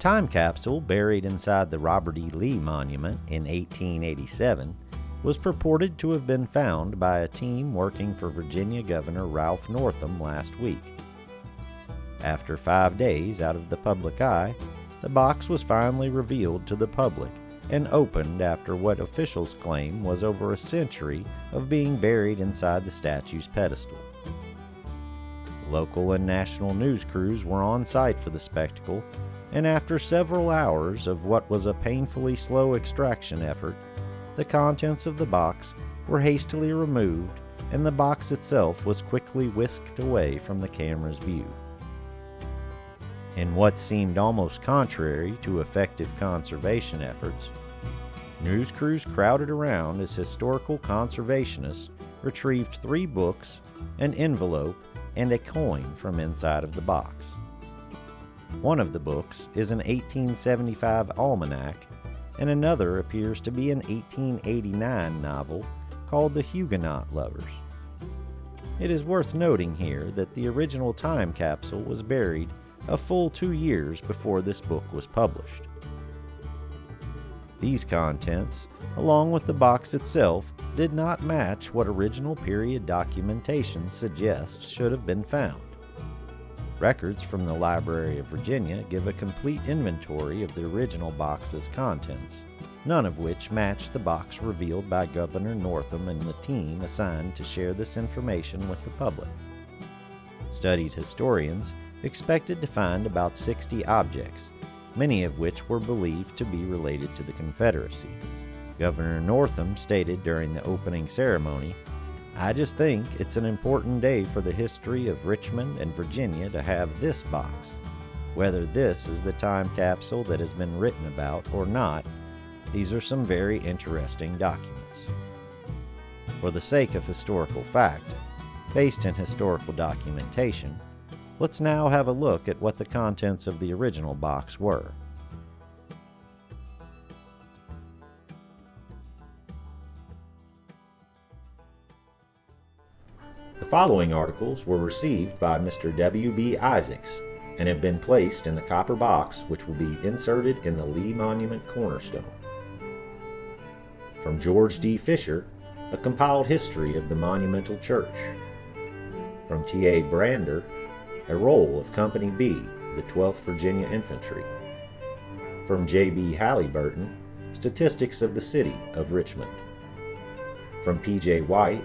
time capsule buried inside the Robert E. Lee Monument in 1887 was purported to have been found by a team working for Virginia Governor Ralph Northam last week. After 5 days out of the public eye, the box was finally revealed to the public and opened after what officials claim was over a century of being buried inside the statue's pedestal. Local and national news crews were on site for the spectacle, and after several hours of what was a painfully slow extraction effort, the contents of the box were hastily removed and the box itself was quickly whisked away from the camera's view. In what seemed almost contrary to effective conservation efforts, news crews crowded around as historical conservationists retrieved 3 books, an envelope, and a coin from inside of the box. One of the books is an 1875 almanac, and another appears to be an 1889 novel called The Huguenot Lovers. It is worth noting here that the original time capsule was buried a full 2 years before this book was published. These contents, along with the box itself, did not match what original period documentation suggests should have been found. Records from the Library of Virginia give a complete inventory of the original box's contents, none of which match the box revealed by Governor Northam and the team assigned to share this information with the public. Studied historians expected to find about 60 objects, many of which were believed to be related to the Confederacy. Governor Northam stated during the opening ceremony, "I just think it's an important day for the history of Richmond and Virginia to have this box. Whether this is the time capsule that has been written about or not, these are some very interesting documents." For the sake of historical fact, based in historical documentation, let's now have a look at what the contents of the original box were. The following articles were received by Mr. W.B. Isaacs and have been placed in the copper box which will be inserted in the Lee Monument cornerstone. From George D. Fisher, a compiled history of the monumental church. From T.A. Brander, a roll of Company B, the 12th Virginia Infantry. From J.B. Halliburton, statistics of the city of Richmond. From P.J. White,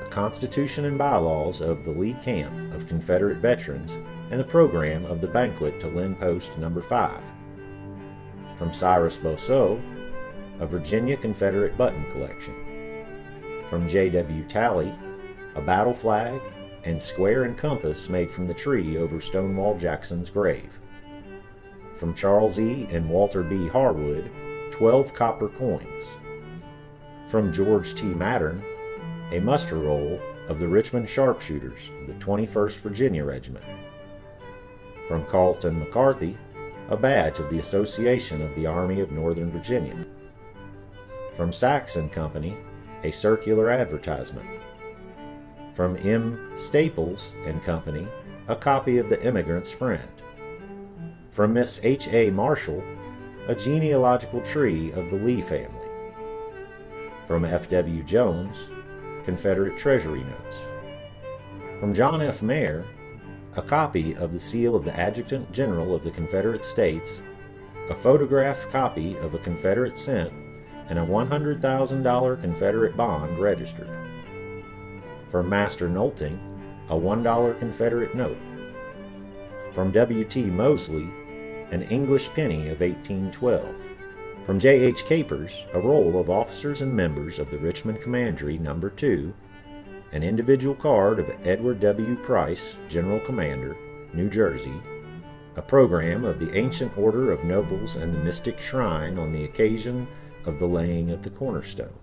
a constitution and bylaws of the Lee Camp of Confederate veterans and the program of the banquet to Lynn Post No. 5. From Cyrus Bousseau, a Virginia Confederate button collection. From J.W. Talley, a battle flag and square and compass made from the tree over Stonewall Jackson's grave. From Charles E. and Walter B. Harwood, 12 copper coins. From George T. Mattern, a muster roll of the Richmond sharpshooters of the 21st Virginia Regiment. From Carlton McCarthy, a badge of the Association of the Army of Northern Virginia. From Sachs and Company, a circular advertisement. From M. Staples and Company, a copy of The Immigrant's Friend. From Miss H. A. Marshall, a genealogical tree of the Lee family. From F. W. Jones, Confederate Treasury notes. From John F. Mayer, a copy of the seal of the Adjutant General of the Confederate States, a photographed copy of a Confederate cent, and a $100,000 Confederate bond registered. From Master Nolting, a $1 Confederate note. From W. T. Mosley, an English penny of 1812. From J. H. Capers, a roll of officers and members of the Richmond Commandery No. 2, an individual card of Edward W. Price, General Commander, New Jersey, a program of the Ancient Order of Nobles and the Mystic Shrine on the occasion of the laying of the cornerstone.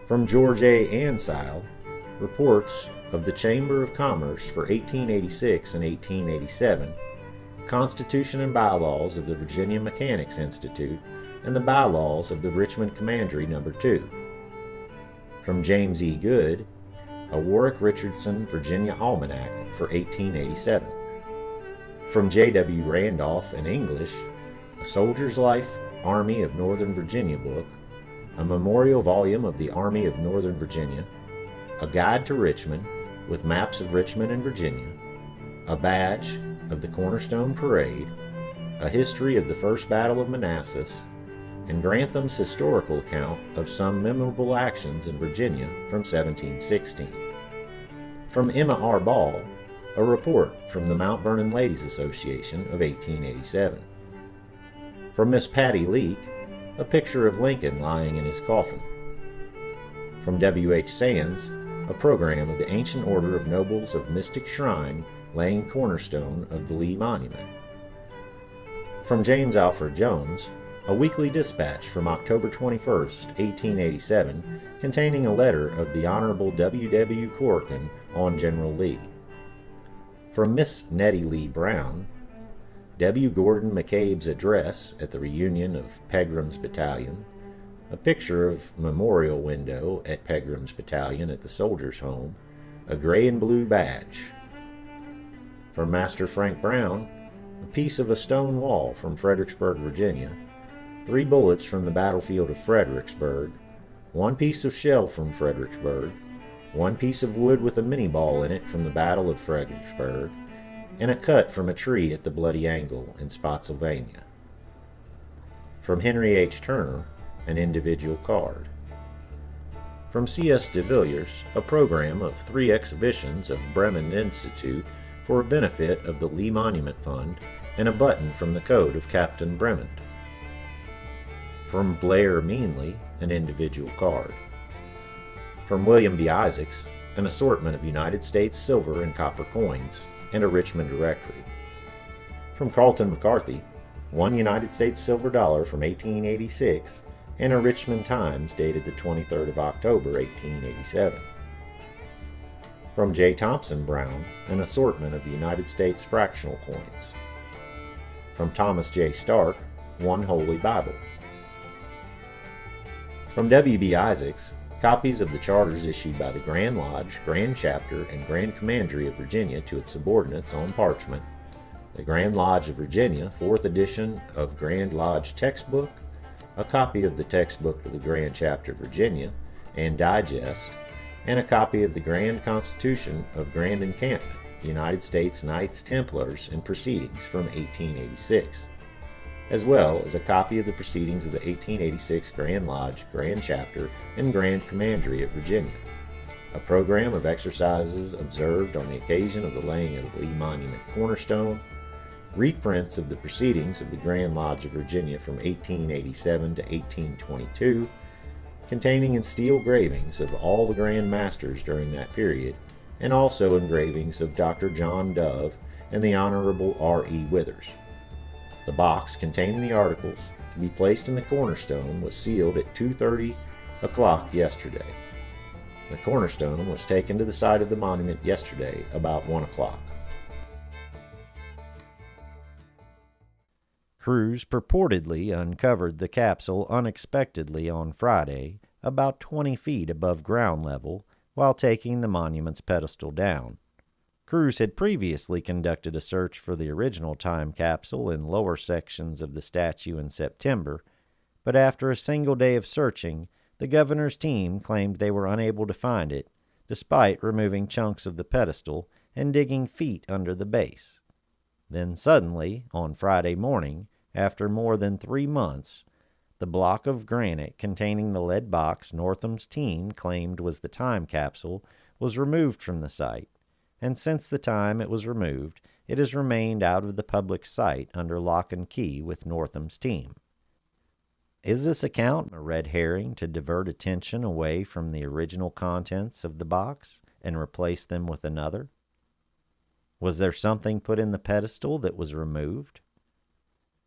From George A. Ansile, reports of the Chamber of Commerce for 1886 and 1887, Constitution and bylaws of the Virginia Mechanics Institute, and the bylaws of the Richmond Commandery No. 2. From James E. Good, a Warwick Richardson Virginia Almanac for 1887. From J.W. Randolph in English, A Soldier's Life, Army of Northern Virginia book, a memorial volume of the Army of Northern Virginia, a guide to Richmond with maps of Richmond and Virginia, a badge of the Cornerstone Parade, a history of the First Battle of Manassas, and Grantham's historical account of some memorable actions in Virginia from 1716. From Emma R. Ball, a report from the Mount Vernon Ladies Association of 1887. From Miss Patty Leake, a picture of Lincoln lying in his coffin. From W. H. Sands, a program of the Ancient Order of Nobles of Mystic Shrine laying cornerstone of the Lee Monument. From James Alfred Jones, a weekly dispatch from October 21, 1887, containing a letter of the Honorable W. W. Corrigan on General Lee. From Miss Nettie Lee Brown, W. Gordon McCabe's address at the reunion of Pegram's Battalion, a picture of memorial window at Pegram's Battalion at the Soldiers' Home, a gray and blue badge. From Master Frank Brown, a piece of a stone wall from Fredericksburg, Virginia, 3 bullets from the battlefield of Fredericksburg, 1 piece of shell from Fredericksburg, 1 piece of wood with a mini ball in it from the Battle of Fredericksburg, and a cut from a tree at the Bloody Angle in Spotsylvania. From Henry H. Turner, an individual card. From C.S. de Villiers, a program of 3 exhibitions of Bremen Institute for a benefit of the Lee Monument Fund, and a button from the code of Captain Bremond. From Blair Meanley, an individual card. From William B. Isaacs, an assortment of United States silver and copper coins, and a Richmond directory. From Carlton McCarthy, 1 United States silver dollar from 1886, and a Richmond Times dated the 23rd of October, 1887. From J. Thompson Brown, an assortment of United States fractional coins. From Thomas J. Stark, 1 Holy Bible. From W. B. Isaacs, copies of the charters issued by the Grand Lodge, Grand Chapter, and Grand Commandery of Virginia to its subordinates on parchment, the Grand Lodge of Virginia, 4th edition of Grand Lodge textbook, a copy of the textbook of the Grand Chapter of Virginia, and digest, and a copy of the Grand Constitution of Grand Encampment, United States Knights Templars and Proceedings from 1886, as well as a copy of the proceedings of the 1886 Grand Lodge, Grand Chapter, and Grand Commandery of Virginia, a program of exercises observed on the occasion of the laying of the Lee Monument cornerstone, reprints of the proceedings of the Grand Lodge of Virginia from 1887 to 1822, containing in steel gravings of all the Grand Masters during that period, and also engravings of Dr. John Dove and the Honorable R.E. Withers. The box containing the articles to be placed in the cornerstone was sealed at 2:30 o'clock yesterday. The cornerstone was taken to the site of the monument yesterday about 1 o'clock. Crews purportedly uncovered the capsule unexpectedly on Friday, about 20 feet above ground level, while taking the monument's pedestal down. Crews had previously conducted a search for the original time capsule in lower sections of the statue in September, but after a single day of searching, the governor's team claimed they were unable to find it, despite removing chunks of the pedestal and digging feet under the base. Then suddenly, on Friday morning, after more than 3 months, the block of granite containing the lead box Northam's team claimed was the time capsule was removed from the site, and since the time it was removed, it has remained out of the public sight under lock and key with Northam's team. Is this account a red herring to divert attention away from the original contents of the box and replace them with another? Was there something put in the pedestal that was removed?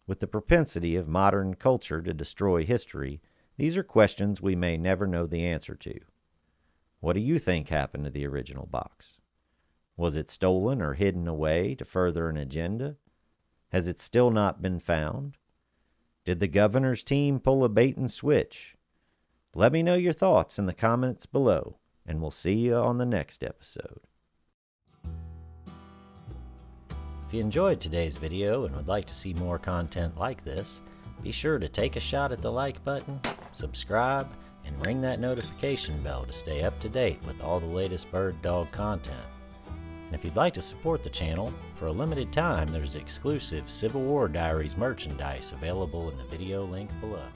With the propensity of modern culture to destroy history, these are questions we may never know the answer to. What do you think happened to the original box? Was it stolen or hidden away to further an agenda? Has it still not been found? Did the governor's team pull a bait and switch? Let me know your thoughts in the comments below, and we'll see you on the next episode. If you enjoyed today's video and would like to see more content like this, be sure to take a shot at the like button, subscribe, and ring that notification bell to stay up to date with all the latest BirdDogg content. And if you'd like to support the channel, for a limited time there's exclusive Civil War Diaries merchandise available in the video link below.